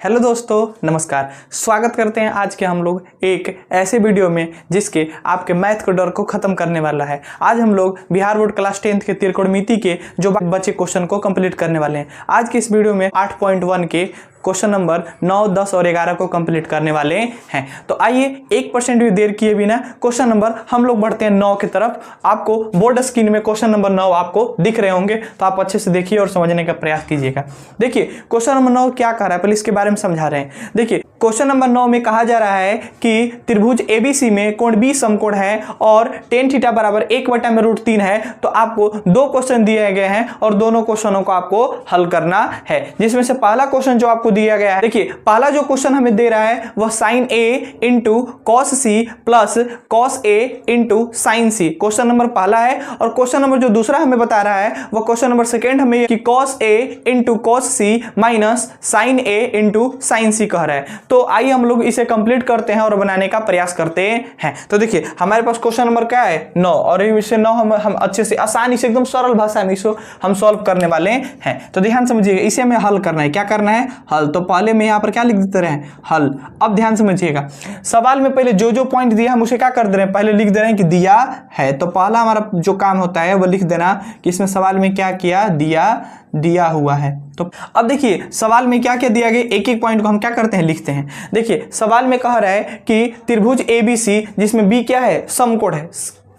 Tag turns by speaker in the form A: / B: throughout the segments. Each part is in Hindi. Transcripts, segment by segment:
A: हेलो दोस्तों, नमस्कार। स्वागत करते हैं आज के हम लोग एक ऐसे वीडियो में जिसके आपके मैथ के डर को खत्म करने वाला है। आज हम लोग बिहार बोर्ड क्लास 10th के त्रिकोणमिति के जो बचे क्वेश्चन को कंप्लीट करने वाले हैं। आज के इस वीडियो में 8.1 के क्वेश्चन नंबर 9, 10 और 11 को कंप्लीट करने वाले हैं। तो आइए 1% भी देर किए बिना क्वेश्चन नंबर हम लोग बढ़ते हैं 9 की तरफ। आपको बोर्ड स्क्रीन में क्वेश्चन नंबर 9 आपको दिख रहे होंगे, तो आप अच्छे से देखिए और समझने का प्रयास कीजिएगा। देखिए क्वेश्चन नंबर 9 क्या कह रहा है, पहले इसके बारे में समझा रहे हैं। देखिए क्वेश्चन नंबर 9 में कहा जा रहा है कि त्रिभुज ABC में कोण B समकोण है और tan थीटा बराबर 1/√3 है। तो आपको दो क्वेश्चन दिए गए हैं और दोनों क्वेश्चनों को आपको हल करना है, जिसमें से पहला क्वेश्चन जो आपको दिया गया है, देखिए पहला जो क्वेश्चन हमें दे रहा है वह sin A into cos C plus cos A into sin C question number पहला है। और क्वेश्चन नंबर जो दूसरा हमें बता रहा है वह क्वेश्चन नंबर सेकेंड हमें कि cos A into cos C minus sin A into sin C कह रहा है। तो आइए हम लोग इसे कंप्लीट करते हैं और बनाने का प्रयास करते हैं। तो देखिए हमारे पास क्वेश्चन नंबर क्या है 9, और इसे 9 हम अच्छे से आसानी से एकदम सरल भाषा में इसको हम सॉल्व करने वाले हैं। तो ध्यान समझिएगा, इसे हमें हल करना है। क्या करना है? हल। तो पहले में यहाँ पर क्या लिख देते रहे? हल। अब ध्यान समझिएगा, सवाल में पहले जो जो पॉइंट दिया हम उसे क्या कर दे रहे हैं, पहले लिख दे रहे हैं कि दिया है। तो पहला हमारा जो काम होता है वो लिख देना कि इसमें सवाल में क्या किया, दिया हुआ है। तो अब देखिए सवाल में क्या क्या दिया गया, एक एक पॉइंट को हम क्या करते हैं, लिखते हैं। देखिए सवाल में कह रहा है कि त्रिभुज ABC जिसमें B क्या है, समकोण है,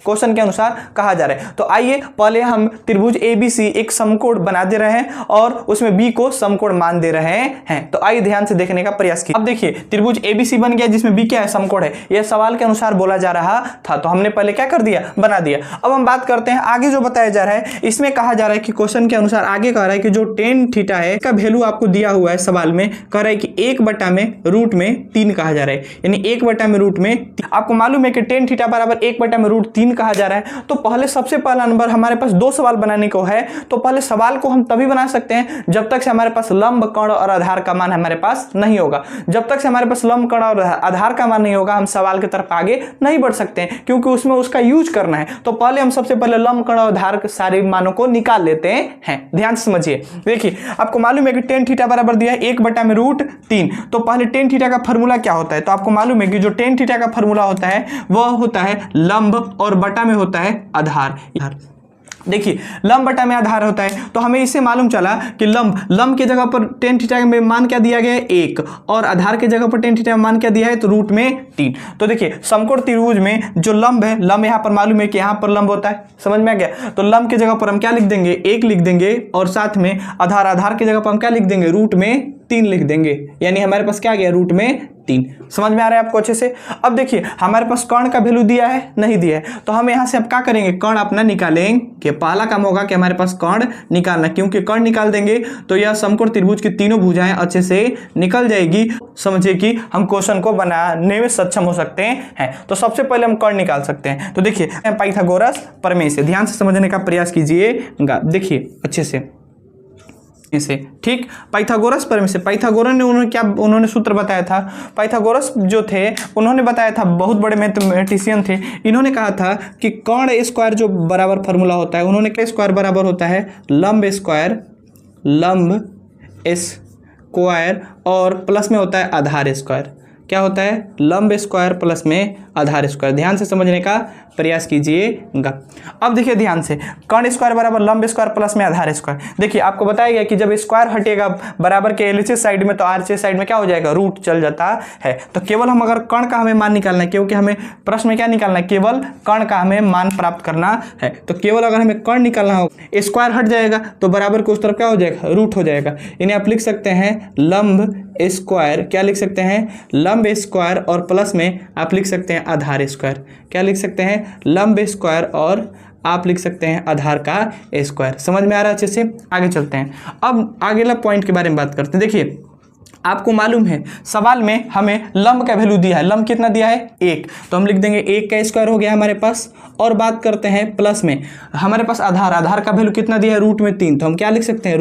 A: क्वेश्चन के अनुसार कहा जा रहा है। तो आइए पहले हम त्रिभुज ABC एक समकोण बना दे रहे हैं और उसमें B को समकोण मान दे रहे हैं। तो आइए ध्यान से देखने का प्रयास कीजिए। अब देखिए त्रिभुज ABC बन गया जिसमें B क्या है, समकोण है। यह सवाल के अनुसार बोला जा रहा था, तो हमने पहले क्या कर दिया, बना दिया। अब हम बात करते हैं आगे जो बताया जा रहा है। इसमें कहा जा रहा है कि क्वेश्चन के अनुसार आगे कह रहा है कि जो tan थीटा है इसका वैल्यू आपको दिया हुआ है सवाल में, कह रहा है कि 1/√3 कहा जा रहा है, यानी 1/√3। आपको मालूम है कि tan थीटा बराबर 1/√3 कहा जा रहा है। तो पहले सबसे पहला नंबर हमारे पास दो सवाल बनाने को है। तो पहले सवाल को हम तभी बना सकते हैं जब तक से हमारे पास लंब, कर्ण और आधार का मान हमारे पास नहीं होगा। जब तक से हमारे पास लंब, कर्ण और आधार का मान नहीं होगा हम सवाल की तरफ आगे नहीं बढ़ सकते हैं, क्योंकि उसमें उसका यूज करना है। तो पहले हम सबसे पहले लंब, कर्ण और आधार के सारे मानों को निकाल लेते हैं। ध्यान से समझिए। देखिए आपको मालूम है कि tan थीटा बराबर दिया है 1/√3। तो पहले tan थीटा का फॉर्मूला क्या होता है? तो आपको मालूम है कि जो tan थीटा का फॉर्मूला होता है वह होता है लंब और बटा में होता है आधार। देखिए लंब बटा में आधार होता है। तो हमें इससे मालूम चला कि लंब की जगह पर tan थीटा में मान क्या दिया गया है, 1, और आधार की जगह पर tan थीटा में मान क्या दिया है, तो √3। तो देखिए समकोण त्रिभुज में जो लंब है, लंब यहाँ पर मालूम है कि यहाँ पर लंब होता है, समझ में आ गया। तो लंब की जगह पर हम क्या लिख देंगे, 1 लिख देंगे, और साथ में आधार की जगह पर हम क्या लिख देंगे, √3 लिख देंगे, यानी हमारे पास क्या आ गया, √3। समझ में आ रहा है आपको अच्छे से? अब देखिए हमारे पास कर्ण का वैल्यू दिया है, नहीं दिया है। तो हम यहाँ से अब क्या करेंगे, कर्ण अपना निकालेंगे। पहला काम होगा कि हमारे पास कर्ण निकालना, क्योंकि कर्ण निकाल देंगे तो यह समकोण त्रिभुज की तीनों भुजाएं अच्छे से निकल जाएगी। समझिए कि हम क्वेश्चन को बनाने में सक्षम हो सकते हैं। तो सबसे पहले हम कर्ण निकाल सकते हैं। तो देखिए पाइथागोरस प्रमेय से ध्यान से समझने का प्रयास कीजिएगा। देखिए अच्छे से इसे, ठीक, पाइथागोरस प्रमेय से। पाइथागोरस ने उन्होंने सूत्र बताया था। पाइथागोरस जो थे उन्होंने बताया था, बहुत बड़े मैथमेटिशियन थे। इन्होंने कहा था कि कर्ण स्क्वायर जो बराबर फार्मूला होता है, उन्होंने क्या स्क्वायर बराबर होता है, लंब स्क्वायर और प्लस में होता है आधार स्क्वायर। क्या होता है, लंब स्क्वायर प्लस में आधार स्क्वायर। ध्यान से समझने का प्रयास कीजिएगा। अब देखिए ध्यान से, कर्ण स्क्वायर बराबर लंब स्क्वायर प्लस में आधार स्क्वायर। देखिए आपको बताया गया कि जब स्क्वायर हटेगा बराबर के LHS साइड में, तो RHS साइड में क्या हो जाएगा, रूट चल जाता है। तो केवल हम अगर कर्ण का हमें मान निकालना है, क्योंकि हमें प्रश्न में क्या निकालना है, केवल कर्ण का हमें मान प्राप्त करना है। तो केवल अगर हमें कर्ण निकालना हो, स्क्वायर हट जाएगा तो बराबर को उस तरफ क्या हो जाएगा, रूट हो जाएगा। इन्हें आप लिख सकते हैं लंब स्क्वायर, क्या लिख सकते हैं, लंब स्क्वायर, और प्लस में आप लिख सकते हैं आधार स्क्वायर। क्या लिख सकते हैं, लंब स्क्वायर और आप लिख सकते हैं आधार का स्क्वायर। समझ में आ रहा है अच्छे से? आगे चलते हैं। अब अगला पॉइंट के बारे में बात करते हैं। देखिए आपको मालूम है सवाल में हमें लंब का वैल्यू दिया है, लंब कितना दिया है, 1। तो हम लिख देंगे 1 का स्क्वायर हो गया हमारे पास। और बात करते हैं प्लस में, हमारे पास आधार का वैल्यू कितना दिया है, √3। तो हम क्या लिख सकते हैं,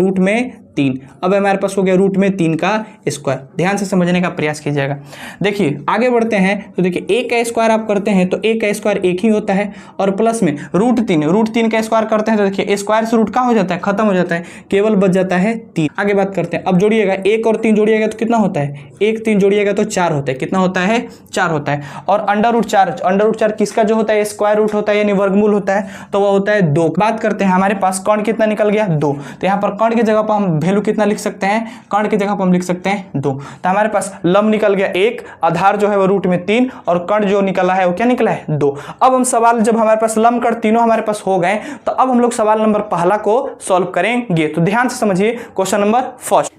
A: 3। अब हमारे पास हो गया रूट में 3 का स्क्वायर। ध्यान से समझने का प्रयास कीजिएगा। देखिए आगे बढ़ते हैं तो देखिए a का स्क्वायर आप करते हैं तो a का स्क्वायर 1 ही होता है और प्लस में रूट 3 का स्क्वायर करते हैं तो देखिए स्क्वायर से रूट का हो जाता है, खत्म हो जाता है, केवल बच जाता है 3। आगे बात करते हैं, अब जोड़िएगा 1 और 3 जोड़िएगा तो कितना होता है, 1 3 जोड़िएगा तो 4 होता है। कितना होता है, 4 होता है। और अंडर रूट 4 किसका जो होता है, स्क्वायर रूट होता है यानी वर्गमूल होता है, तो वह होता है 2। बात करते हैं हमारे पास कर्ण कितना निकल गया, 2। तो यहाँ पर कर्ण की जगह पर हम वैल्यू कितना लिख सकते हैं, कर्ण की जगह पर हम लिख सकते हैं 2। तो हमारे पास लंब निकल गया 1, आधार जो है वो रूट में 3 और कर्ण जो निकला है वो क्या निकला है, 2। अब हम सवाल, जब हमारे पास लंब कर्ण तीनों हमारे पास हो गए तो अब हम लोग सवाल नंबर पहला को सॉल्व करेंगे। तो ध्यान से समझिए क्वेश्चन नंबर फर्स्ट।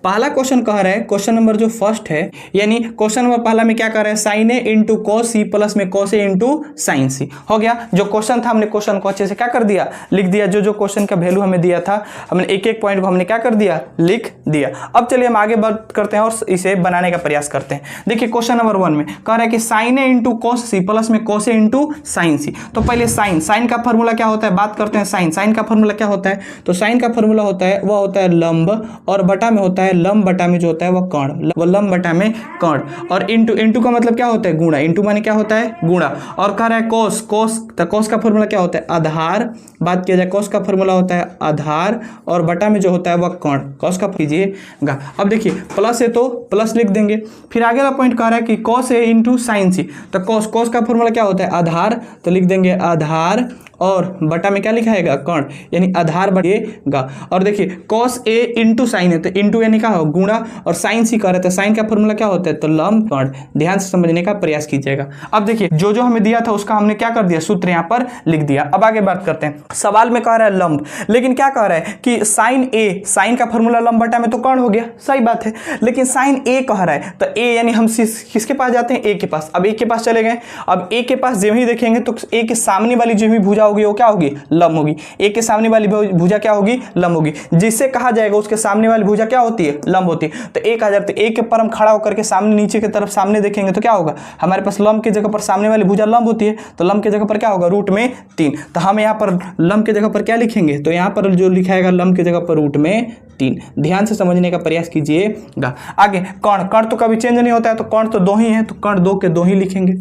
A: पहला क्वेश्चन कह रहा है, क्वेश्चन नंबर जो फर्स्ट है यानी क्वेश्चन नंबर पहला में क्या कर रहा है, साइन ए इंटू कॉस सी प्लस में कॉस ए इंटू साइन सी हो गया। जो क्वेश्चन था हमने क्वेश्चन को अच्छे से क्या कर दिया, लिख दिया। जो क्वेश्चन का वैल्यू हमें दिया था हमने एक एक पॉइंट को हमने क्या कर दिया, लिख दिया। अब चलिए हम आगे बात करते हैं और इसे बनाने का प्रयास करते हैं। देखिए क्वेश्चन नंबर 1 में कह रहा है कि साइन ए इंटू कॉस सी प्लस में कॉस ए इंटू साइन सी। तो पहले साइन का फॉर्मूला क्या होता है, बात करते हैं। साइन का फॉर्मूला क्या होता है, तो साइन का फॉर्मूला होता है वह होता है लंब और बटा में होता है, लंब बटा में जो होता है वह कर्ण, वो लंब बटा में कर्ण। और इंटू का मतलब क्या होता है, गुणा। इंटू माने क्या होता है, गुणा। और कह रहा है कोस का फॉर्मूला क्या होता है, आधार। बात किया जाए कोस का फॉर्मूला होता है आधार और बटा में जो होता है वह कर्ण। कोस का कीजिएगा। अब देखिए प्लस है तो प्लस लिख देंगे। फिर आगे वाला पॉइंट कह रहा है कि कॉस ए इंटू साइन सी। तो कोस का फॉर्मूला क्या होता है, आधार। तो लिख देंगे आधार और बटा में क्या लिखाएगा, कर्ण, यानी आधार बढ़ेगा। और देखिए कॉस ए इंटू साइन है तो इंटू यानी क्या हो, गुणा। और साइन सी कह रहे थे, साइन का फॉर्मूला क्या होता है, तो लंब कर्ण। ध्यान से समझने का प्रयास कीजिएगा। अब देखिए जो हमें दिया था उसका हमने क्या कर दिया, सूत्र यहाँ पर लिख दिया। अब आगे बात करते हैं। सवाल में कह रहा है लंब, लेकिन क्या कह रहा है कि साइन का फॉर्मूला लंब बटा में तो कर्ण हो गया, सही बात है। लेकिन साइन ए कह रहा है तो ए यानी हम किसके पास जाते हैं, ए के पास। अब ए के पास चले गए। अब ए के पास जब ही देखेंगे तो ए के सामने वाली जो भी भुजा होगी वो क्या होगी, लंब होगी। ए के सामने वाली भुजा क्या होगी, लंब होगी। जिससे कहा जाएगा उसके सामने वाली भुजा क्या होती है, लंब होती है। तो ए कहा जाता है, ए के पर हम खड़ा होकर के सामने नीचे की तरफ सामने देखेंगे तो क्या होगा, हमारे पास लंब की जगह पर सामने वाली भुजा लंब होती है। तो लंब की जगह पर क्या होगा, रूट में 3। तो हम यहाँ पर लंब की जगह पर क्या लिखेंगे, तो यहाँ पर जो लिखाएगा लंब की जगह पर रूट में 3। ध्यान से समझने का प्रयास कीजिएगा। आगे कर्ण तो कभी चेंज नहीं होता है, तो कर्ण तो 2 ही है, तो कर्ण 2 के 2 ही लिखेंगे।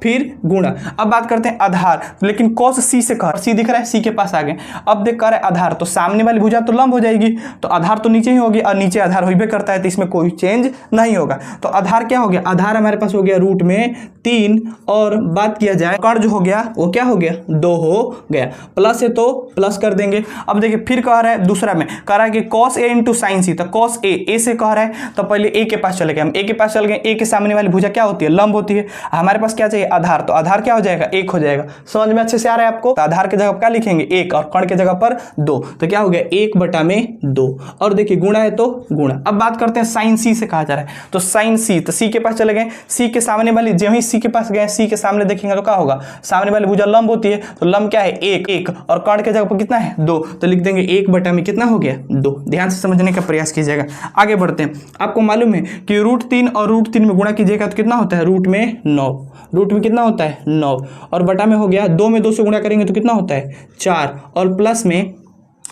A: फिर गुणा। अब बात करते हैं आधार, लेकिन कॉस सी से कह, सी दिख रहा है, सी के पास आ गए। अब देख कर आधार, तो सामने वाली भुजा तो लंब हो जाएगी, तो आधार तो नीचे ही होगी और नीचे आधार होइबे करता है, तो इसमें कोई चेंज नहीं होगा। तो आधार क्या हो गया, आधार हमारे पास हो गया रूट में 3। और बात किया जाए कर्ण जो हो गया वो क्या हो गया, 2 हो गया। प्लस है तो प्लस कर देंगे। अब देखिए फिर कह रहा है दूसरा में कह रहा है कि कॉस ए इंटू साइन सी। तो कॉस ए से कह रहा है तो पहले ए के पास चले गए। हम ए के पास चल गए। ए के सामने वाली भुजा क्या होती है, लंब होती है। हमारे पास क्या चाहिए, आधार। तो आधार क्या हो जाएगा, 1 हो जाएगा। समझ में अच्छे से आ रहा है आपको। तो आधार की जगह पर क्या लिखेंगे, 1 और कर्ण की जगह पर 2। तो क्या हो गया, 1 बटा में 2। और देखिए गुणा है तो गुणा। अब बात करते हैं साइन सी से कहा जा रहा है, तो साइन सी, तो सी के पास चले गए। सी के सामने वाली जब ही सी के पास गए, सी के सामने देखेंगे तो क्या होगा, सामने वाली भुजा लंब होती है। तो लंब क्या है, 1 और कर्ण की जगह पर कितना है, 2। तो लिख देंगे 1 बटा में कितना हो गया, 2। ध्यान से समझने का प्रयास कीजिएगा। आगे बढ़ते हैं। आपको मालूम है कि रूट 3 और रूट 3 में गुणा कीजिएगा तो कितना होता है, रूट में 9। रूट में कितना होता है, 9। और बटा में हो गया 2 में 2 से गुणा करेंगे तो कितना होता है, 4। और प्लस में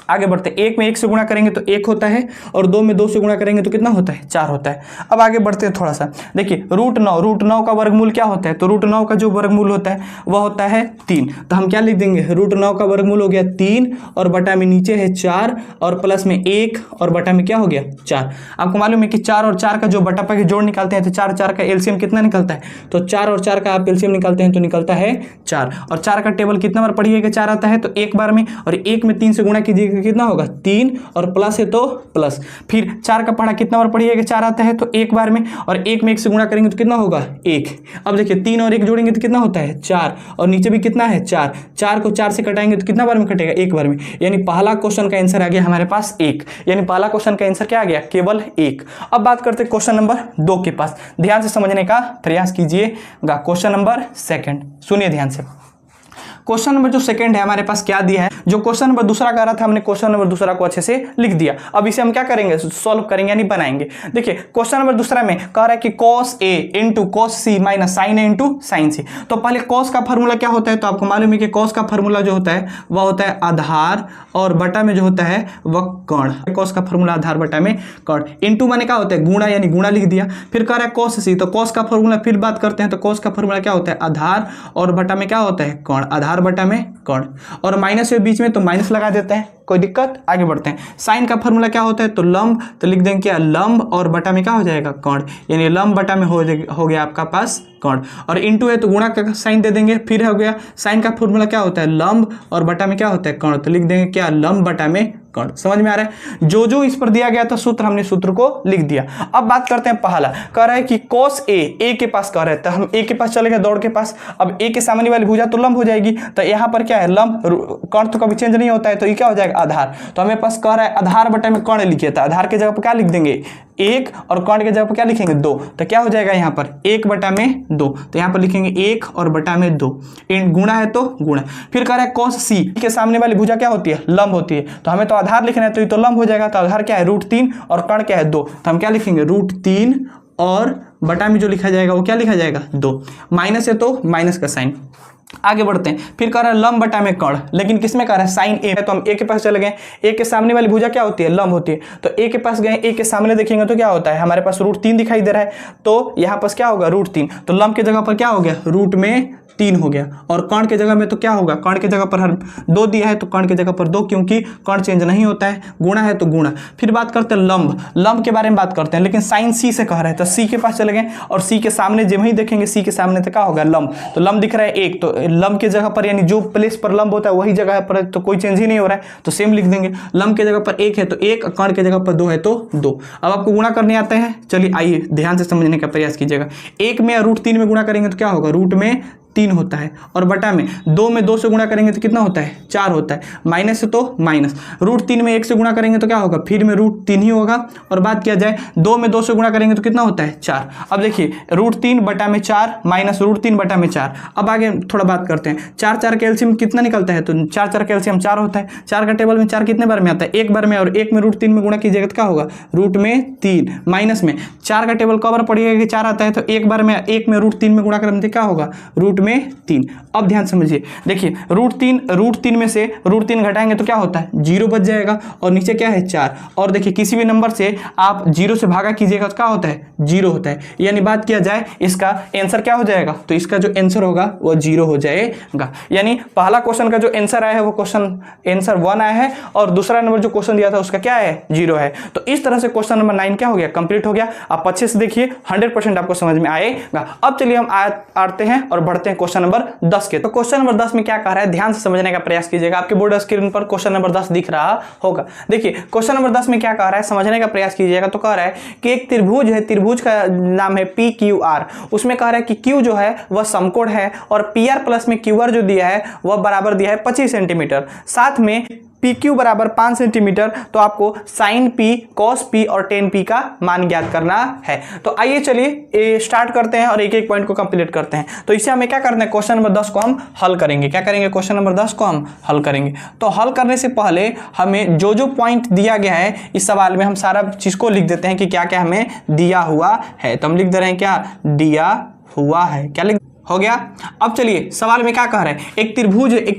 A: आगे बढ़ते हैं। 1 में 1 से गुणा करेंगे तो 1 होता है और 2 में 2 से गुणा करेंगे तो कितना होता है, 4 होता है। अब आगे बढ़ते हैं थोड़ा सा। देखिए रूट 9 का वर्गमूल क्या होता है, तो रूट 9 का जो वर्गमूल होता है वह होता है 3। तो हम क्या लिख देंगे, रूट 9 का वर्गमूल हो गया 3 और बटा में नीचे है 4 और प्लस में 1 और बटा में क्या हो गया, 4। आपको मालूम है कि 4 और 4 का जो बटा पर जोड़ निकालते हैं तो 4 का एलसीएम कितना निकलता है, तो 4 और 4 का आप एलसीएम निकालते हैं तो निकलता है 4। और 4 का टेबल कितना बार पढ़िएगा, 4 आता है तो एक बार में। और 1 में 3 से गुणा कीजिएगा कितना होगा, 3 और प्लस है तो प्लस। फिर 4 का पढ़ा कितना बार पढ़िएगा, 4 आता है तो एक बार में। और 1 में 1 से गुणा करेंगे तो कितना होगा, 1। अब देखिए 3 और 1 जोड़ेंगे तो कितना होता है, 4। और नीचे भी कितना है, 4। 4 को 4 से कटाएंगे तो कितना बार में कटेगा, एक बार में। यानी पहला क्वेश्चन का आंसर आ गया हमारे पास 1। यानी पहला क्वेश्चन का आंसर क्या आ गया, केवल 1। अब बात करते हैं क्वेश्चन नंबर 2 के पास। ध्यान से समझने का प्रयास कीजिएगा। क्वेश्चन नंबर 2 सुनिए ध्यान से। क्वेश्चन नंबर जो सेकंड है हमारे पास क्या दिया है, जो क्वेश्चन नंबर दूसरा कर रहा था हमने क्वेश्चन नंबर दूसरा को अच्छे से लिख दिया। अब इसे हम क्या करेंगे, सॉल्व करेंगे यानी बनाएंगे। देखिए क्वेश्चन नंबर दूसरा में कह रहा है कि cos A into cos C minus sin A into sin C। तो पहले cos का फॉर्मूला क्या होता है, तो आपको मालूम है कि cos का फॉर्मूला जो होता है वह होता है आधार और बटा में जो होता है वह कर्ण। cos का फॉर्मूला आधार बटा में कर्ण, इंटू माने क्या होता है गुणा, यानी गुणा लिख दिया। फिर कह रहा है cos C, तो cos का फॉर्मूला फिर बात करते हैं, तो cos का फॉर्मूला क्या होता है आधार और बटा में क्या होता है कर्ण, आधार बटा में कर्ण, और माइनस के बीच में तो माइनस लगा देते हैं, कोई दिक्कत। आगे बढ़ते हैं। साइन का फॉर्मूला क्या होता है, तो लंब, तो लिख देंगे क्या लंब और बटा में क्या हो जाएगा कर्ण, यानी लंब बटा में हो गया आपका पास कर्ण, और इंटू है तो गुणा का साइन दे देंगे। फिर हो गया साइन का फॉर्मूला क्या होता है लंब और बटा में क्या होता है कर्ण, तो लिख देंगे क्या लंब बटा में कर्ण। समझ में आ रहा है, जो जो इस पर दिया गया था सूत्र हमने सूत्र को लिख दिया। अब बात करते हैं पहला, कह रहा है कि cos A के पास कह रहा है, तो हम A के पास चले गए दौड़ के पास। अब A के सामने वाली भुजा तो लंब हो जाएगी, तो यहाँ पर क्या है लंब, कर्ण तो कभी चेंज नहीं होता है, तो ये क्या हो जाएगा आधार। तो हमें पास कह रहा है आधार बटा में कर्ण लिखिए, तो आधार के जगह पर क्या लिख देंगे 1 और कर्ण के जगह पर क्या लिखेंगे 2, तो क्या हो जाएगा यहाँ पर 1 बटा में 2, तो यहाँ पर लिखेंगे 1 और बटा में 2, गुणा है तो गुणा। फिर कह रहा है cos C के सामने वाली भुजा क्या होती है लंब होती है, तो हमें तो आधार लिखना है, तो ये तो लंब हो जाएगा, तो आधार क्या है √3 और कर्ण क्या है 2, तो हम क्या लिखेंगे √3 और बटा में जो लिखा जाएगा वो क्या लिखा जाएगा 2, माइनस है तो माइनस का साइन। आगे बढ़ते हैं। फिर कह रहा है लंब बटा में कर्ण, लेकिन किसमें कह रहा है साइन ए है, तो हम ए के पास चले गए। ए के सामने वाली भुजा क्या होती है लंब होती है, तो ए के पास गए, ए के सामने देखेंगे तो क्या होता है हमारे पास √3 दिखाई दे रहा है, तो यहाँ पास क्या होगा √3, तो लंब के जगह पर क्या हो गया रूट में 3 हो गया, और कर्ण के जगह में तो क्या होगा, कर्ण के जगह पर हर 2 दिया है तो कर्ण के जगह पर 2, क्योंकि कर्ण चेंज नहीं होता है, गुणा है तो गुणा। फिर बात करते हैं लंब के बारे में बात करते हैं, लेकिन साइन सी से कह रहा है, तो सी के पास चले गए और सी के सामने जब ही देखेंगे सी के सामने तो क्या होगा लंब, तो लंब दिख रहा है 1, तो लंब के जगह पर यानी जो प्लेस पर लंब होता है वही जगह पर, तो कोई चेंज ही नहीं हो रहा है, तो सेम लिख देंगे। लंब के जगह पर 1 है तो 1, कर्ण के जगह पर 2 है तो 2। अब आपको गुणा करने आते हैं, चलिए आइए ध्यान से समझने का प्रयास कीजिएगा। 1 में √3 में गुणा करेंगे तो क्या होगा, रूट में 3 होता है, और बटा में 2 से गुणा करेंगे तो कितना होता है 4 होता है, माइनस है तो माइनस, √3 में 1 से गुणा करेंगे तो क्या होगा फिर में √3 ही होगा, और बात किया जाए 2 में 2 से गुणा करेंगे तो कितना होता है 4। अब देखिए √3 बटा में 4 माइनस √3 बटा में 4। अब आगे थोड़ा बात करते हैं, 4 का एलसीएम कितना निकलता है, तो 4 का एलसीएम 4 होता है। 4 का टेबल में 4 कितने बार में आता है, 1 बार में, और 1 में √3 में गुणा कीजिएगा तो क्या होगा रूट में 3, माइनस में 4 का टेबल कब बार पड़ेगा कि 4 आता है, तो 1 बार में 1 में √3 में गुणा करेंगे क्या होगा रूट में 3। अब ध्यान समझिए, देखिए √3 में से √3 घटाएंगे तो क्या होता है 0 बच जाएगा, और नीचे क्या है 4, और देखिए किसी भी नंबर से आप 0 से भागा कीजिएगा तो क्या होता है 0 होता है, यानी बात किया जाए इसका आंसर क्या हो जाएगा, तो इसका जो आंसर होगा वो 0 हो जाएगा। यानी पहला क्वेश्चन का जो आंसर आया है वो क्वेश्चन आंसर 1 आया है, और दूसरा नंबर जो क्वेश्चन दिया था उसका क्या है 0 है। तो इस तरह से क्वेश्चन नंबर 9 क्या हो गया कंप्लीट हो गया। आप अच्छे से देखिए 100% आपको समझ में आएगा। अब चलिए हम आते हैं और बढ़ते हैं क्वेश्चन नंबर 10 के। तो क्वेश्चन नंबर 10 में क्या कह रहा है, ध्यान से समझने का प्रयास कीजिएगा। आपके बोर्ड स्क्रीन पर क्वेश्चन नंबर 10 दिख रहा होगा। देखिए क्वेश्चन नंबर 10 में क्या कह रहा है, समझने का प्रयास कीजिएगा। तो कह रहा है कि एक त्रिभुज है, त्रिभुज का नाम है PQR। उसमें कह रहा है कि Q जो है वह समकोण है, और PR प्लस में QR जो दिया है वह बराबर दिया है 25 सेंटीमीटर, साथ में PQ बराबर 5 सेंटीमीटर। तो आपको sin P, cos P और tan P का मान ज्ञात करना है। तो आइए चलिए स्टार्ट करते हैं और एक एक पॉइंट को कंप्लीट करते हैं। तो इसे हमें क्या करना है, क्वेश्चन नंबर 10 को हम हल करेंगे। क्या करेंगे, क्वेश्चन नंबर 10 को हम हल करेंगे। तो हल करने से पहले हमें जो जो पॉइंट दिया गया है इस सवाल में हम सारा चीज को लिख देते हैं कि क्या क्या हमें दिया हुआ है। तो हम लिख दे रहे हैं क्या दिया हुआ है, क्या लिख हो गया। अब चलिए सवाल में क्या कह रहा है, एक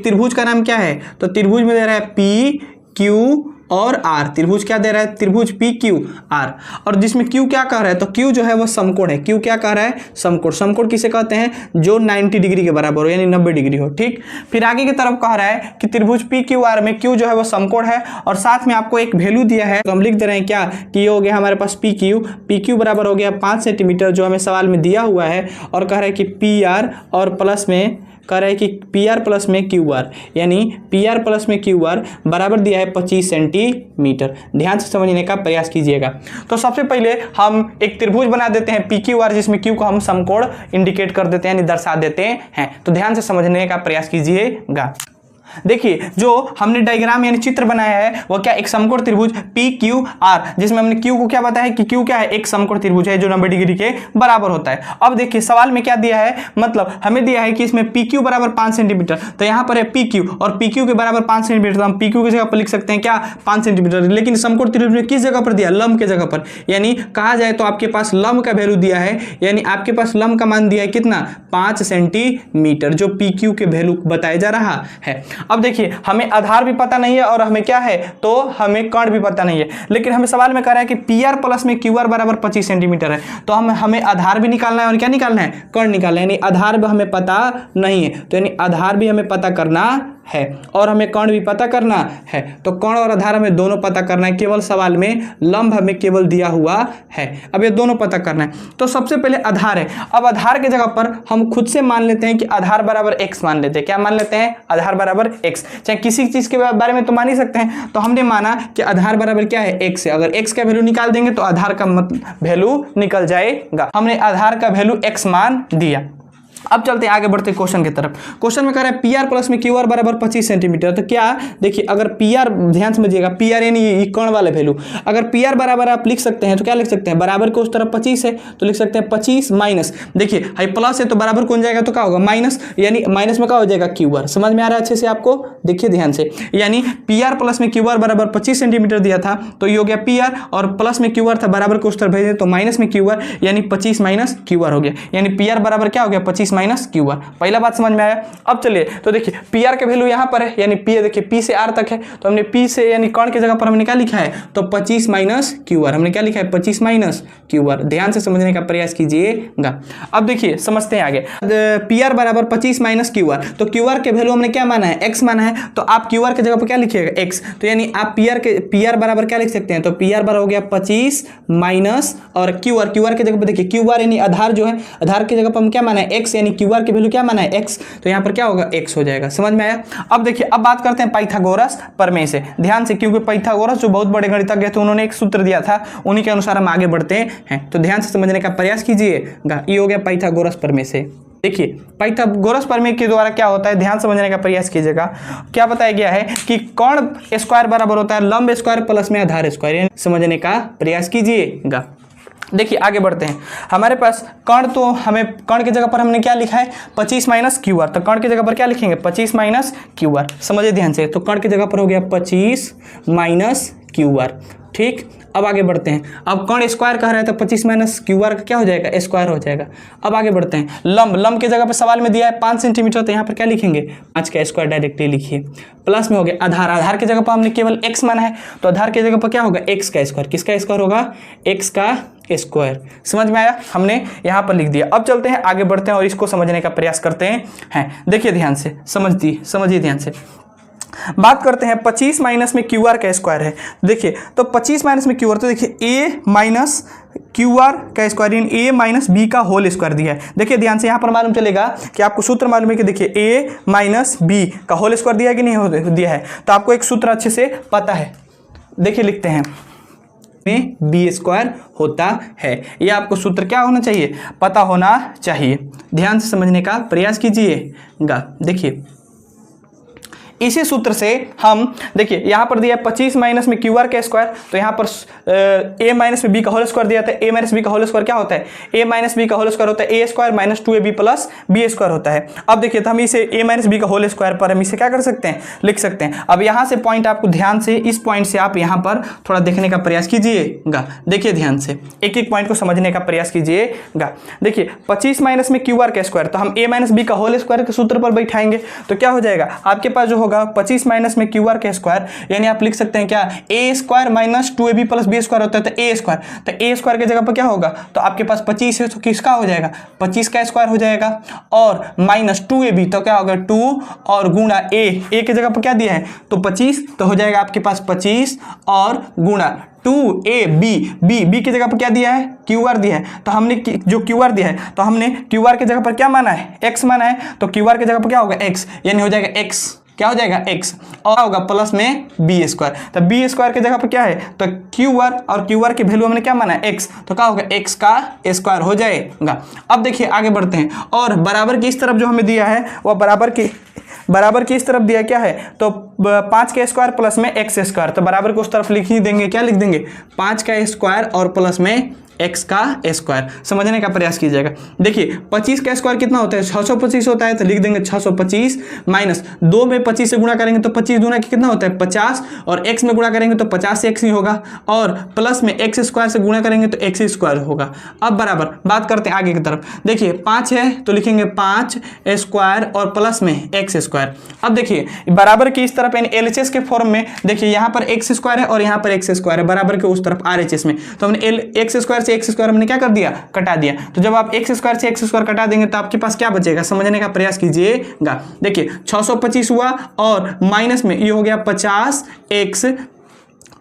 A: त्रिभुज का नाम क्या है, तो त्रिभुज में दे रहा है PQ और R। त्रिभुज क्या दे रहा है, त्रिभुज PQR, और जिसमें Q क्या कह रहा है, तो Q जो है वो समकोण है। Q क्या कह रहा है, समकोण। समकोण किसे कहते हैं, जो 90 डिग्री के बराबर हो, यानी 90 डिग्री हो। ठीक, फिर आगे की तरफ कह रहा है कि त्रिभुज PQR में Q जो है वो समकोण है, और साथ में आपको एक वैल्यू दिया है। तो हम लिख दे रहे हैं क्या कि ये हो गया हमारे पास PQ बराबर हो गया 5 सेंटीमीटर, जो हमें सवाल में दिया हुआ है। और कह रहा है कि PR और प्लस में कह रहा है कि PR प्लस में QR, यानी PR प्लस में QR बराबर दिया है 25 सेंटीमीटर। ध्यान से समझने का प्रयास कीजिएगा। तो सबसे पहले हम एक त्रिभुज बना देते हैं PQR, जिसमें Q को हम समकोण इंडिकेट कर देते हैं, यानी दर्शा देते हैं। तो ध्यान से समझने का प्रयास कीजिएगा। देखिए जो हमने डायग्राम यानी चित्र बनाया है वो क्या, एक समकोण त्रिभुज PQR, जिसमें हमने Q को क्या बताया कि Q क्या है, एक समकोण त्रिभुज है जो 90 डिग्री के बराबर होता है। अब देखिए सवाल में क्या दिया है, मतलब हमें दिया है कि इसमें PQ बराबर 5 सेंटीमीटर, तो यहाँ पर है PQ और PQ के बराबर 5 सेंटीमीटर, तो हम PQ की जगह पर लिख सकते हैं क्या, 5 सेंटीमीटर। लेकिन समकोण त्रिभुज में किस जगह पर दिया, लंब के जगह पर, यानी कहा जाए तो आपके पास लंब का वैल्यू दिया है, यानी आपके पास लंब का मान दिया है कितना, 5 सेंटीमीटर, जो PQ के वैल्यू बताया जा रहा है। अब देखिए हमें आधार भी पता नहीं है और हमें क्या है, तो हमें कर्ण भी पता नहीं है, लेकिन हमें सवाल में कह रहा है कि PR प्लस में QR बराबर 25 सेंटीमीटर है, तो हमें आधार भी निकालना है और क्या निकालना है, कर्ण निकालना है। यानी आधार भी हमें पता नहीं है, तो यानी आधार भी हमें पता करना है और हमें कर्ण भी पता करना है। तो कर्ण और आधार हमें दोनों पता करना है, केवल सवाल में लंब हमें केवल दिया हुआ है। अब ये दोनों पता करना है, तो सबसे पहले आधार है। अब आधार की जगह पर हम खुद से मान लेते हैं कि आधार बराबर x मान लेते हैं। क्या मान लेते हैं, आधार बराबर x, चाहे किसी चीज के बारे में तो मान ही सकते हैं। तो हमने माना कि आधार बराबर क्या है, x है। अगर x का वैल्यू निकाल देंगे तो आधार का वैल्यू निकल जाएगा। हमने आधार का वैल्यू x मान दिया। अब चलते हैं आगे बढ़ते हैं क्वेश्चन की तरफ। क्वेश्चन में कह रहा है PR प्लस में QR बराबर 25 सेंटीमीटर। तो क्या देखिए, अगर PR ध्यान समझिएगा, PR यानी ये कर्ण वाले वैल्यू, अगर PR बराबर आप लिख सकते हैं तो क्या लिख सकते हैं, बराबर को उस तरफ 25 है तो लिख सकते हैं 25 माइनस, देखिए हाई प्लस है तो बराबर कौन जाएगा, तो क्या होगा माइनस, यानी माइनस में क्या हो जाएगा QR। समझ में आ रहा है अच्छे से आपको, देखिए ध्यान से, यानी PR प्लस में QR बराबर 25 सेंटीमीटर दिया था तो ये हो गया PR, और प्लस में QR था, बराबर को उस तरफ भेजे तो माइनस में QR, यानी 25 माइनस QR हो गया, यानी PR बराबर क्या हो गया, 25 माइनस QR। पहला बात समझ में आया। अब चलिए तो देखिए PR के वैल्यू यहाँ पर है, यानी P देखिए P से R तक है, तो हमने P से यानी कर्ण की जगह पर हमने क्या लिखा है, तो 25 माइनस QR, हमने क्या लिखा है, 25 माइनस QR। ध्यान से समझने का प्रयास कीजिएगा। अब देखिए समझते हैं आगे, PR बराबर 25 माइनस QR, तो QR के वैल्यू हमने क्या माना है, x माना है, तो आप QR की जगह पर क्या लिखिएगा, x, तो यानी आप PR बराबर क्या लिख सकते हैं, तो PR बराबर हो गया 25 माइनस और QR की जगह पर देखिए QR यानी आधार जो है, आधार की जगह पर हम क्या माना है, x, यानी QR की वैल्यू क्या माना है, x, तो यहाँ पर क्या होगा, x हो जाएगा। समझ में आया। अब देखिए अब बात करते हैं पाइथागोरस प्रमेय से, ध्यान से, क्योंकि पाइथागोरस जो बहुत बड़े गणितज्ञ थे उन्होंने एक सूत्र दिया था, उन्हीं के अनुसार हम आगे बढ़ते हैं, तो ध्यान से समझने का प्रयास कीजिएगा। ये हो गया पाइथागोरस प्रमेय से। देखिए पाइथागोरस प्रमेय के द्वारा क्या होता है, ध्यान समझने का प्रयास कीजिएगा। क्या बताया गया है कि कर्ण स्क्वायर बराबर होता है लंब स्क्वायर प्लस में आधार स्क्वायर, समझने का प्रयास कीजिएगा। देखिए आगे बढ़ते हैं, हमारे पास कर्ण, तो हमें कर्ण की जगह पर हमने क्या लिखा है, 25 माइनस QR, तो कर्ण की जगह पर क्या लिखेंगे, 25 माइनस QR। समझिए ध्यान से, तो कर्ण की जगह पर हो गया 25 माइनस QR। ठीक, अब आगे बढ़ते हैं। अब कर्ण स्क्वायर कह रहा है तो 25 माइनस QR का क्या हो जाएगा, स्क्वायर हो जाएगा। अब आगे बढ़ते हैं, लंब की जगह पर सवाल में दिया है 5 सेंटीमीटर, तो यहाँ पर क्या लिखेंगे, 5 का स्क्वायर डायरेक्टली लिखिए। प्लस में हो गया आधार की जगह पर हमने केवल x माना है, तो आधार की जगह पर क्या होगा, x का स्क्वायर। किसका स्क्वायर होगा, x का स्क्वायर। समझ में आया, हमने यहाँ पर लिख दिया। अब चलते हैं आगे बढ़ते हैं और इसको समझने का प्रयास करते हैं। देखिए ध्यान से समझिए ध्यान से, बात करते हैं 25 माइनस में QR का स्क्वायर है। देखिए तो 25 माइनस में QR, तो देखिए A माइनस QR का स्क्वायर, यानी A माइनस B का होल स्क्वायर दिया है। देखिए ध्यान से, यहाँ पर मालूम चलेगा कि आपको सूत्र मालूम है कि देखिए A माइनस B का होल स्क्वायर दिया है कि नहीं दिया है, तो आपको एक सूत्र अच्छे से पता है। देखिए लिखते हैं में B स्क्वायर होता है, ये आपको सूत्र क्या होना चाहिए, पता होना चाहिए। ध्यान से समझने का प्रयास कीजिएगा। देखिए इसी सूत्र से हम, देखिए यहाँ पर दिया 25 माइनस में QR का स्क्वायर, तो यहाँ पर A माइनस में B का होल स्क्वायर दिया था। A माइनस B का होल स्क्वायर क्या होता है, A माइनस B का होल स्क्वायर होता है A square minus 2AB plus B square होता है। अब देखिए तो हम इसे A माइनस B का होल स्क्वायर पर हम इसे क्या कर सकते हैं, लिख सकते हैं। अब यहाँ से पॉइंट आपको ध्यान से, इस पॉइंट से आप यहाँ पर थोड़ा देखने का प्रयास कीजिएगा। देखिए ध्यान से, एक एक पॉइंट को समझने का प्रयास कीजिएगा। देखिए 25 माइनस में QR का स्क्वायर, तो हम A माइनस B का होल स्क्वायर के सूत्र पर बैठाएंगे, तो क्या हो जाएगा, आपके पास जो होगा 25 माइनस में QR का स्क्वायर, यानी आप लिख सकते हैं क्या, A square minus 2AB plus B square होता है, तो A स्क्वायर, तो A स्क्वायर की जगह पर क्या होगा, तो आपके पास 25 है तो किसका हो जाएगा, 25 का स्क्वायर हो जाएगा, और माइनस 2AB तो क्या होगा 2, और गुणा A की जगह पर क्या दिया है, तो 25, तो हो जाएगा आपके पास 25 और गुणा 2AB की जगह पर क्या दिया है, QR दिया है, तो हमने जो QR दिया है तो हमने QR की जगह पर क्या माना है, X माना है, तो QR की जगह पर क्या होगा X, यानी हो जाएगा X, क्या हो जाएगा X, और होगा प्लस में B स्क्वायर, तो B स्क्वायर की जगह पर क्या है, तो QR, और QR की वैल्यू हमने क्या माना है X, तो क्या होगा X का स्क्वायर हो जाएगा। अब देखिए आगे बढ़ते हैं, और बराबर की इस तरफ जो हमें दिया है वह बराबर की बराबर की इस तरफ दिया क्या है, तो 5 का स्क्वायर प्लस में x स्क्वायर, तो बराबर को उस तरफ लिख ही देंगे, क्या लिख देंगे 5 का स्क्वायर और प्लस में x का स्क्वायर। समझने का प्रयास कीजिएगा। देखिए 25 का स्क्वायर कितना होता है, 625 होता है, तो लिख देंगे 625 माइनस 2 में 25 से गुणा करेंगे तो 25 दूना कितना होता है 50, और x में गुणा करेंगे तो 50 से x ही होगा, और प्लस में x स्क्वायर से गुणा करेंगे तो x स्क्वायर होगा। अब बराबर बात करते हैं आगे की तरफ। देखिए 5 है तो लिखेंगे 5 स्क्वायर और प्लस में x स्क्वायर। अब देखिए बराबर की इस तरफ यानी LHS के फॉर्म में, देखिए यहाँ पर x स्क्वायर है और यहाँ पर x स्क्वायर है, बराबर के उस तरफ RHS में, तो हमने x स्क्वायर से x स्क्वायर हमने क्या कर दिया, कटा दिया। तो जब आप x स्क्वायर से x स्क्वायर कटा देंगे तो आपके पास क्या बचेगा, समझने का प्रयास कीजिएगा। देखिए 625 हुआ और माइनस में ये हो गया 50x,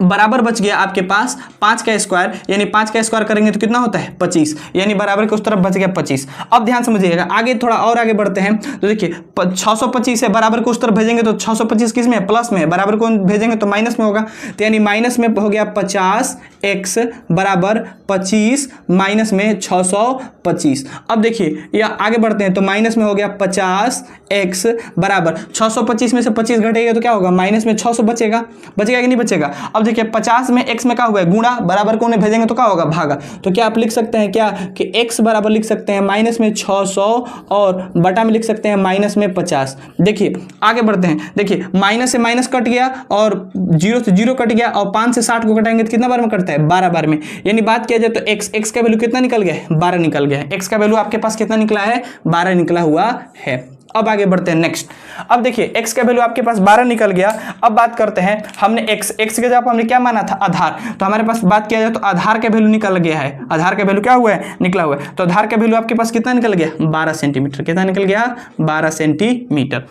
A: बराबर बच गया आपके पास 5 का स्क्वायर, यानी 5 का स्क्वायर करेंगे तो कितना होता है 25, यानी बराबर के उस तरफ बच गया 25। अब ध्यान समझिएगा, आगे थोड़ा और आगे बढ़ते हैं। तो देखिए 625 है, बराबर को उस तरफ भेजेंगे तो 625 किस में, प्लस में, बराबर को भेजेंगे तो माइनस में होगा, तो यानी माइनस में हो गया 50x बराबर 25 माइनस में 625। अब देखिए या आगे बढ़ते हैं, तो माइनस में हो गया 50x बराबर 625 में से 25 घटेगा तो क्या होगा, माइनस में 600 बचेगा, बचेगा कि नहीं बचेगा। अब देखिए 50 में x में क्या हुआ है, गुणा, बराबर को उन्हें भेजेंगे तो क्या होगा, भागा। तो क्या आप लिख सकते हैं क्या कि x बराबर लिख सकते हैं माइनस में 600 और बटा में लिख सकते हैं माइनस में 50। देखिए आगे बढ़ते हैं। देखिए माइनस से माइनस कट गया और 0 से 0 कट गया, और 5 से 60 को घटाएंगे तो कितना बार में कटता है, 12 बार में। यानी बात किया जाए तो x का वैल्यू कितना निकल गया है, 12 निकल गया है। x का वैल्यू आपके पास कितना निकला है, 12 निकला हुआ है। अब आगे बढ़ते हैं नेक्स्ट। अब देखिए x का वैल्यू आपके पास 12 निकल गया। अब बात करते हैं, हमने x के जगह पर हमने क्या माना था, आधार, तो हमारे पास बात किया जाए तो आधार का वैल्यू निकल गया है। आधार का वैल्यू क्या हुआ है, निकला हुआ है। तो आधार का वैल्यू आपके पास कितना निकल गया, 12 सेंटीमीटर। कितना निकल गया, 12 सेंटीमीटर।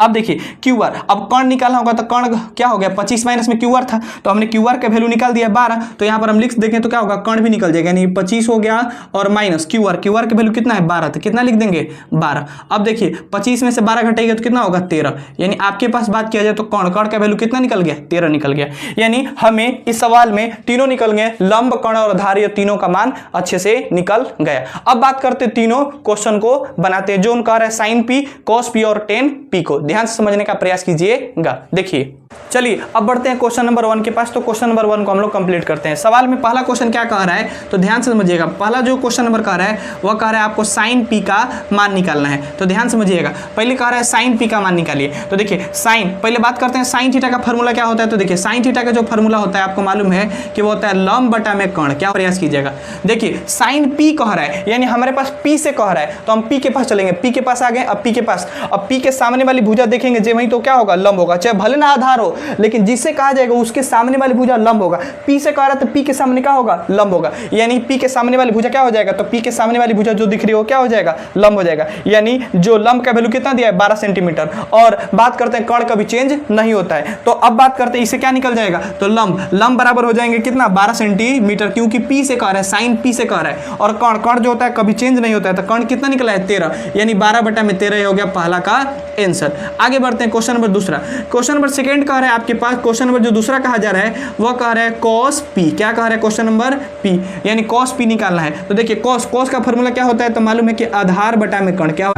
A: अब देखिए QR, अब कर्ण निकालना होगा तो कर्ण क्या हो गया, 25 माइनस में QR था, तो हमने QR का वैल्यू निकाल दिया 12, तो यहाँ पर हम लिख देंगे तो क्या होगा, कर्ण भी निकल जाएगा, यानी 25 हो गया और माइनस QR का वैल्यू कितना है 12, तो कितना लिख देंगे 12। अब देखिए 25 में से 12 घटेगा तो कितना होगा 13, यानी आपके पास बात किया जाए तो कर्ण का वैल्यू कितना निकल गया, 13 निकल गया। यानी हमें इस सवाल में तीनों निकल गए, लंब, कर्ण और आधार, ये तीनों का मान अच्छे से निकल गया। अब बात करते तीनों क्वेश्चन को बनाते हैं, जो उनका है sin p, cos p और tan p को ध्यान से समझने का प्रयास कीजिएगा। देखिए चलिए अब बढ़ते हैं क्वेश्चन नंबर 1 के पास। तो क्वेश्चन नंबर 1 को हम लोग कंप्लीट करते हैं। सवाल में पहला क्वेश्चन क्या कह रहा है, तो ध्यान से समझिएगा। पहला जो क्वेश्चन नंबर कह रहा है वह कह रहा है आपको sin p का मान निकालना है। तो ध्यान समझिएगा, पहले कह रहा है sin p का मान निकालिए। तो देखिए sin, पहले बात करते हैं sin थीटा का फॉर्मूला क्या होता है। तो देखिए sin थीटा का जो फॉर्मूला होता है आपको मालूम है कि वो होता है लंब बटा में कर्ण। क्या प्रयास कीजिएगा, देखिए sin p कह रहा है, यानी हमारे पास p से कह रहा है, तो हम p के पास चलेंगे, p के पास आ गए। अब p के पास, अब p के सामने वाली भुजा देखेंगे जे वही, तो क्या होगा, लंब होगा, चाहे भले ना आधार हो, लेकिन जिससे कहा जाएगा उसके सामने वाली भुजा लंब होगा। p से कह रहा है तो p के सामने क्या होगा, लंब होगा, यानी p के सामने वाली भुजा क्या हो जाएगा, तो p के सामने वाली भुजा जो दिख रही हो क्या हो जाएगा, लंब हो जाएगा। यानी जो लंब का वैल्यू कितना दिया है 12 सेंटीमीटर। और बात करते हैं कर्ण कभी चेंज नहीं होता है, तो अब बात करते हैं इससे क्या निकल जाएगा, तो लंब बराबर हो जाएंगे कितना, 12 सेंटीमीटर, क्योंकि p से कह रहा है, sin p से कह रहा है। और कर्ण जो होता है कभी चेंज नहीं होता है, तो कर्ण कितना निकला है 13, यानी 12 बटा में 13 हो गया पहला का आंसर। आगे बढ़ते हैं क्वेश्चन नंबर दूसरा। क्वेश्चन नंबर सेकंड कह रहा है आपके पास, क्वेश्चन नंबर जो दूसरा कहा जा रहा है वह कह रहा है cos p। क्या कह रहा है क्वेश्चन नंबर p, यानी cos p निकालना है। तो देखिए cos का फॉर्मूला क्या होता है, तो मालूम है कि आधार बटा में कर्ण। क्या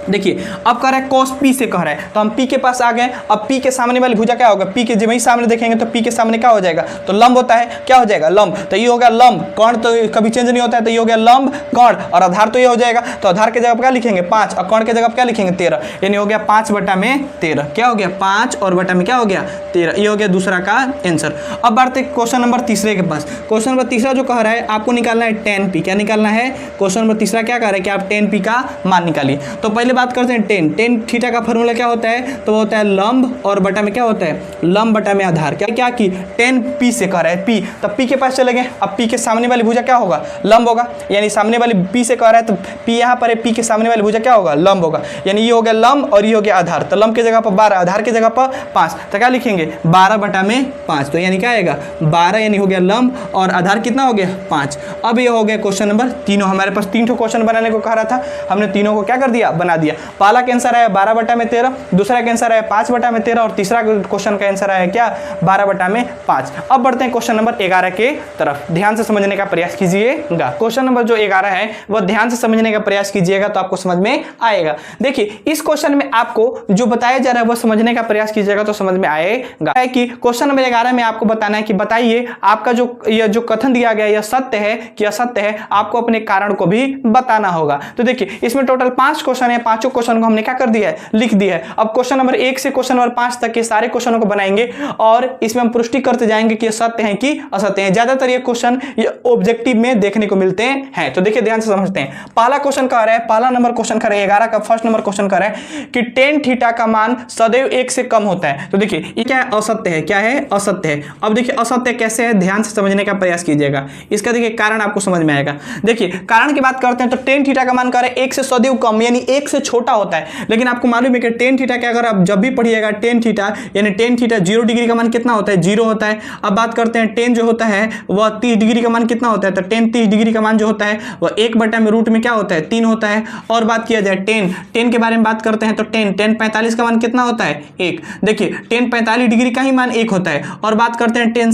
A: देखिए अब कह रहा है cos p से कह रहा है, तो हम p के पास आ गए। अब p के सामने वाली भुजा क्या होगा, p के जब वही सामने देखेंगे तो p के सामने क्या हो जाएगा, तो लंब होता है, क्या हो जाएगा, लंब। तो ये हो गया लंब, कर्ण तो कभी चेंज नहीं होता है, तो ये हो गया लंब कर्ण, और आधार तो ये हो जाएगा, तो आधार के जगह पर क्या लिखेंगे 5 और कर्ण के जगह पर क्या लिखेंगे 13, यानी हो गया 5 बटा में 13। क्या हो गया 5 और बटा में क्या हो गया 13, ये हो गया दूसरा का आंसर। अब बढ़ते क्वेश्चन नंबर तीसरे के पास। क्वेश्चन नंबर तीसरा जो कह रहा है आपको निकालना है tan p। क्या निकालना है, क्वेश्चन नंबर तीसरा क्या कह रहा है कि आप tan p का मान निकालिए। तो पहले बात करते हैं tan थीटा का फॉर्मूला क्या होता है, तो वो होता है लंब और बटा में क्या होता है, लंब बटा में आधार। क्या की tan p से कह रहा है p, तब p के पास चले गए। अब p के सामने वाली भुजा क्या होगा, लंब होगा, यानी सामने वाली p से कह रहा है तो p यहाँ पर है, p के सामने वाली भुजा क्या होगा, लंब होगा, यानी ये हो गया लंब और ये हो गया आधार। तो लंब की जगह पर 12, आधार की जगह पर 5, तो क्या लिखेंगे 12 बटा में 5, तो यानी क्या आएगा 12, यानी हो गया लंब और आधार कितना हो गया 5। अब ये हो गया क्वेश्चन नंबर तीनों। हमारे पास 3 क्वेश्चन बनाने को कह रहा था, हमने तीनों को क्या कर दिया, बना दिया। पहला का आंसर है 12/13, दूसरा का आंसर है 5/13 और तीसरा क्वेश्चन का आंसर है क्या 12/5। अब बढ़ते हैं क्वेश्चन नंबर 11 के तरफ, ध्यान से समझने का प्रयास कीजिएगा। क्वेश्चन नंबर जो 11 है वह ध्यान से समझने का प्रयास कीजिएगा तो आपको समझ में आएगा। देखिए इस क्वेश्चन में आपको जो बताया जा रहा है वह समझने का प्रयास कीजिएगा तो समझ में आएगा। है कि क्वेश्चन नंबर 11 में आपको बताना है कि बताइए आपका जो कथन दिया गया यह सत्य है कि असत्य है, आपको अपने कारण को भी बताना होगा। तो देखिए इसमें टोटल 5 क्वेश्चन है, पांचों क्वेश्चन को हमने क्या कर दिया है, लिख दिया है। अब क्वेश्चन नंबर 1 से क्वेश्चन नंबर 5 तक के सारे क्वेश्चनों को बनाएंगे और इसमें हम पुष्टि करते जाएंगे कि सत्य है कि असत्य है। ज्यादातर ये क्वेश्चन ऑब्जेक्टिव में देखने को मिलते हैं। तो देखिए ध्यान से समझते हैं। पहला क्वेश्चन कह रहा है, पहला नंबर क्वेश्चन कह रहा है 11 का फर्स्ट नंबर क्वेश्चन कह रहा है कि tan थीटा का मान सदैव 1 से कम होता है। तो देखिए ये क्या है, असत्य है। क्या है, असत्य है। अब देखिए असत्य कैसे है, ध्यान से समझने का प्रयास कीजिएगा। इसका देखिए कारण आपको समझ में आएगा। देखिए कारण की बात करते हैं तो tan थीटा का मान कह रहा है 1 से सदैव कम यानी 1 से छोटा होता है। लेकिन आपको मालूम है कि tan थीटा क्या, अगर आप जब भी पढ़िएगा tan थीटा यानी tan थीटा 0 डिग्री का मान कितना होता है, 0 होता है। अब बात करते हैं tan जो होता है वह 30 डिग्री का मान कितना होता है, तो tan 30 डिग्री का मान जो होता है वह 1/रूट में क्या होता है, 3 होता है। और बात किया जाए tan के बारे में बात करते हैं तो tan 45 का मान कितना होता है, 1। देखिए tan 45 डिग्री का ही मान 1 होता है। और बात करते हैं tan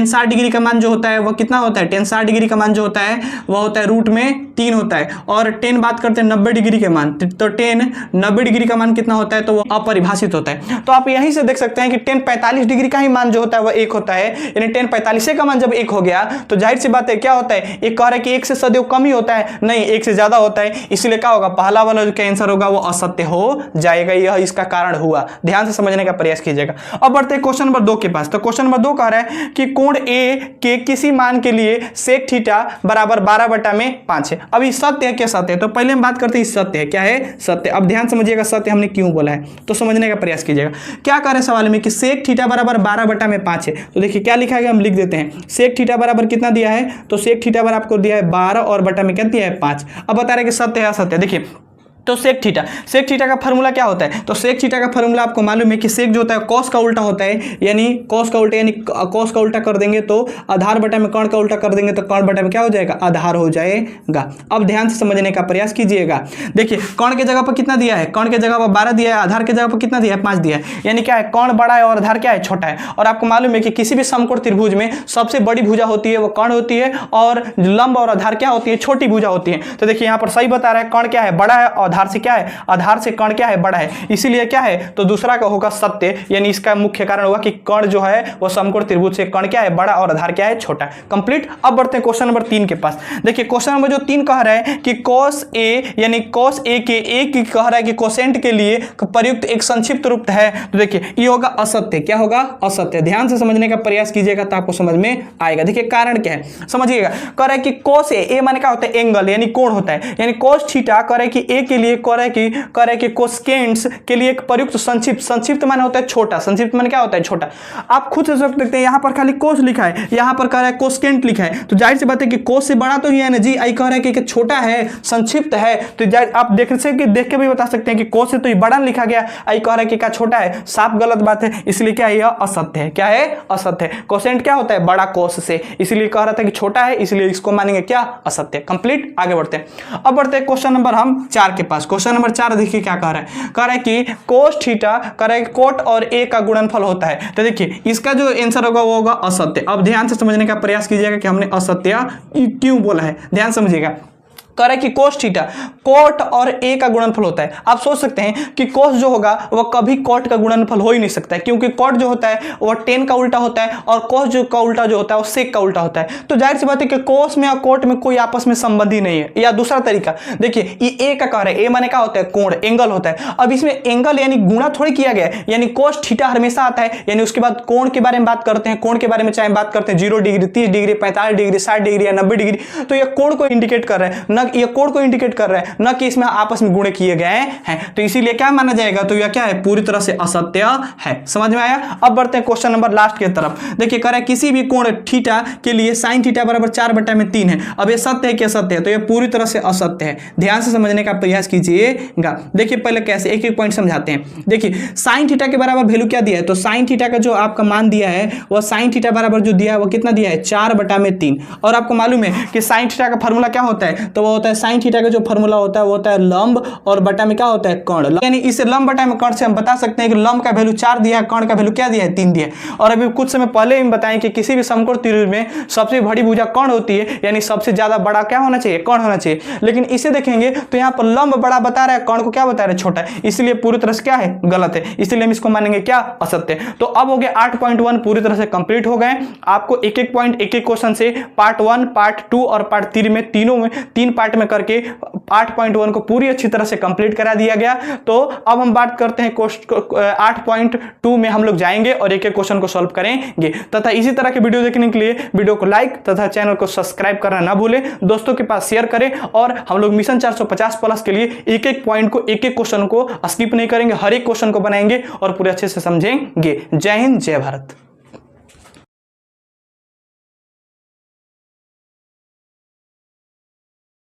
A: 60 डिग्री का मान जो होता है वह कितना होता है, tan 60 डिग्री का मान जो होता है वह होता है रूट में 3 होता है। और tan बात करते हैं 90 डिग्री के मान, तो tan 90 डिग्री का मान कितना होता है, तो वह अपरिभाषित होता है। तो आप यहीं से देख सकते हैं कि tan 45 डिग्री का ही मान जो होता है वह 1 होता है। यानी tan 45 का मान जब 1 हो गया तो जाहिर सी बात है क्या होता है, एक कह रहा है कि 1 से सदैव कम ही होता है, नहीं 1 से ज्यादा होता है। इसलिए क्या होगा, पहला वाला जो आंसर होगा वो असत्य हो जाएगा। यह इसका कारण हुआ, ध्यान से समझने का प्रयास कीजिएगा। अब बढ़ते हैं क्वेश्चन नंबर 2 के पास। तो क्वेश्चन नंबर 2 कह रहा है कि कोण ए के किसी मान के लिए sec थीटा बराबर 12/5 है। अब ये सत्य है क्या, सत्य है। तो पहले हम बात करते हैं सत्य है। क्या है, सत्य। अब ध्यान समझिएगा सत्य हमने क्यों बोला है तो समझने का प्रयास कीजिएगा। क्या कह रहे हैं सवाल में कि sec थीटा बराबर 12/5 है। तो देखिए क्या लिखा है, हम लिख देते हैं। sec थीटा बराबर कितना दिया है, तो sec थीटा बराबर आपको दिया है 12 और बटा में क्या दिया है 5। अब बता रहे हैं कि सत्य है असत्य। देखिए तो sec थीटा का फॉर्मूला क्या होता है, तो sec थीटा का फॉर्मूला आपको मालूम है कि sec जो होता है cos का उल्टा होता है, यानी cos का उल्टा, यानी cos का उल्टा कर देंगे तो आधार बटा में कर्ण का उल्टा कर देंगे तो कर्ण बटा में क्या हो जाएगा, आधार हो जाएगा। अब ध्यान से समझने का प्रयास कीजिएगा। देखिए कर्ण के जगह पर कितना दिया है, कर्ण के जगह पर 12 दिया है, आधार के जगह पर कितना दिया है, 5 दिया है। यानी क्या है, कर्ण बड़ा है और आधार क्या है, छोटा है। और आपको मालूम है कि किसी भी समकोण त्रिभुज में सबसे बड़ी भुजा होती है वो कर्ण होती है और लंब और आधार क्या होती है, छोटी भुजा होती है। तो देखिए यहाँ पर सही बता रहा है, कर्ण क्या है, बड़ा है और आधार से क्या है, आधार से कर्ण क्या है, बड़ा है। इसीलिए क्या है, तो दूसरा का होगा सत्य। यानी इसका मुख्य कारण होगा कि कर्ण जो है वो समकोण त्रिभुज से कर्ण क्या है, बड़ा और आधार क्या है, छोटा। कंप्लीट। अब बढ़ते हैं क्वेश्चन नंबर 3 के पास। देखिए क्वेश्चन नंबर जो 3 कह रहा है कि cos a यानी cos a के एक कह रहा है कि कोसेंट के लिए प्रयुक्त एक संक्षिप्त रूप है। तो देखिए ये होगा असत्य। क्या होगा, असत्य। ध्यान से समझने का प्रयास कीजिएगा तो आपको समझ में आएगा। देखिए कारण क्या है समझिएगा। कह रहा है कि cos a माने क्या होता है, एंगल यानी कोण होता है। यानी cos थीटा कह रहा है कि a के लिए कह रहा है कि कोसेकेंट्स के लिए एक प्रयुक्त संक्षिप्त माने होता है छोटा, संक्षिप्त माने क्या होता है, छोटा। आप खुद से सोच सकते हैं, यहां पर खाली कोस लिखा है, यहां पर कह रहा है कोसेकेंट लिखा है, तो जाहिर सी बात है कि कोस से बड़ा तो ही है ना जी। आई कह रहा है कि छोटा है, संक्षिप्त है, तो आप देख के भी बता सकते हैं कि कोस से तो ये बड़ा लिखा गया, आई कह रहा है कि क्या छोटा है, साफ गलत बात है। इसलिए क्या है, यह असत्य है। क्या है, असत्य है। कोसेंट क्या होता है, बड़ा कोस से, इसलिए कह रहा था कि छोटा है, इसलिए इसको मानेंगे क्या, असत्य। कंप्लीट। आगे बढ़ते हैं। अब बढ़ते हैं क्वेश्चन नंबर हम 4 के पास। क्वेश्चन नंबर 4 देखिए क्या कह रहा है, कह रहा है कि cos थीटा कह रहा है कोट और a का गुणनफल होता है। तो देखिए इसका जो आंसर होगा वो होगा असत्य। अब ध्यान से समझने का प्रयास कीजिएगा कि हमने असत्य क्यों बोला है, ध्यान समझिएगा। कह रहा है कि cos थीटा कोट और a का गुणनफल होता है। आप सोच सकते हैं कि cos जो होगा वह कभी कोट का गुणनफल हो ही नहीं सकता है, क्योंकि कोट जो होता है वह tan का उल्टा होता है और cos जो का उल्टा जो होता है वो sec का उल्टा होता है। तो जाहिर सी बात है कि cos में और कोट में कोई आपस में संबंध ही नहीं है। या दूसरा तरीका देखिए, ये a का कह रहा है, a माने क्या होता है, कोण, एंगल होता है। अब इसमें एंगल यानी गुणा थोड़ी किया गया है, यानी cos थीटा हमेशा आता है। यानी उसके बाद कोण के बारे में बात करते हैं, कोण के बारे में चाहे बात करते हैं 0 डिग्री, 30 डिग्री, 45 डिग्री, 60 डिग्री या 90 डिग्री, तो यह कोण को इंडिकेट कर रहा है, न ये कोण को इंडिकेट कर रहा है, न कि इसमें आपस में गुणे किए गए हैं। तो इसीलिए क्या माना जाएगा, तो यह क्या है, पूरी तरह से असत्य है। समझ में आया। अब बढ़ते हैं क्वेश्चन नंबर लास्ट की तरफ। देखिए कह रहा है किसी भी कोण थीटा के लिए sin थीटा बराबर 4/3 है। अब ये सत्य है कि असत्य है, तो ये पूरी तरह से असत्य है। ध्यान से समझने का प्रयास कीजिएगा। देखिए पहले कैसे एक एक पॉइंट समझाते हैं। देखिए sin थीटा के बराबर वैल्यू क्या दिया है, तो sin थीटा का जो आपका मान दिया है वह sin थीटा बराबर जो दिया है वो कितना दिया है, 4/3। और आपको मालूम है कि sin थीटा का फॉर्मूला क्या होता है, तो वो होता है साइन थीटा का जो फार्मूला होता है वो होता है लंब और बटा में क्या होता है कर्ण, यानी इस लंब बटा में कर्ण से हम बता सकते हैं कि लंब का वैल्यू 4 दिया है, कर्ण का वैल्यू क्या दिया है 3 दिया है। और अभी कुछ समय पहले हम बताएं कि किसी भी समकोण त्रिभुज में सबसे बड़ी भुजा कर्ण होती है, यानी सबसे ज्यादा बड़ा क्या होना चाहिए कर्ण होना चाहिए। लेकिन इसे देखेंगे तो यहाँ पर लंब बड़ा बता रहा है, कर्ण को क्या बता रहा है छोटा, इसलिए पूरी तरह से क्या है गलत है, इसलिए हम इसको मानेंगे क्या असत्य। तो अब हो गया 8.1 पूरी तरह से कंप्लीट हो गए। आपको एक एक पॉइंट एक एक क्वेश्चन से पार्ट 1 पार्ट 2 और पार्ट 3 में तीनों में 3 पार्ट में करके 8.1 को पूरी अच्छी तरह से कंप्लीट करा दिया गया। तो अब हम बात करते हैं 8.2 में हम लोग जाएंगे और एक एक क्वेश्चन को सॉल्व करेंगे। तथा इसी तरह के वीडियो देखने के लिए वीडियो को लाइक तथा चैनल को सब्सक्राइब करना ना भूलें, दोस्तों के पास शेयर करें। और हम लोग मिशन 450 प्लस के लिए एक एक पॉइंट को एक एक क्वेश्चन को स्किप नहीं करेंगे, हर एक क्वेश्चन को बनाएंगे और पूरे अच्छे से समझेंगे। जय हिंद जय भारत।